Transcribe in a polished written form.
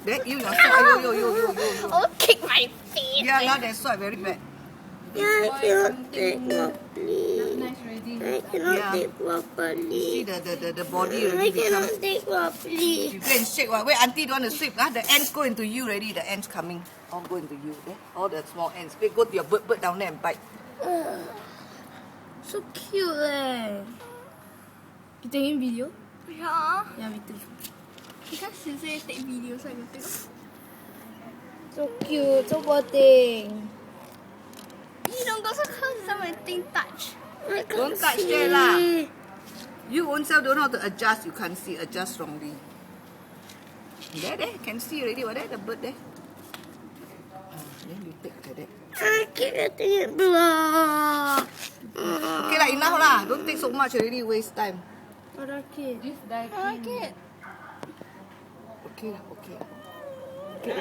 Then you yourself, yo. Oh, kick my face. Yeah, now that's why very bad. Yeah, I cannot take properly. Nice already. I cannot Yeah. take properly. See the body I already become. cannot take properly. You go and shake. Wait, auntie don't want to sweep. The ants go into you already. The ants coming. All go into you. All the small ants. Wait, go to your bird down there and bite. So cute eh. You taking video? Yeah. Yeah, me too. Because she say take video, so I can take. So cute, so poor thing. You don't go so close, something touch. I can't Don't touch see. there lah. You own self don't know how to adjust. You can't see. Adjust wrongly. There. Can see already. What there? The bird there. Then you take like that. I keep getting it blocked. Okay lah, enough lah. Don't take so much already. Waste time. I like it. I like it. Okay lah, okay. Okay.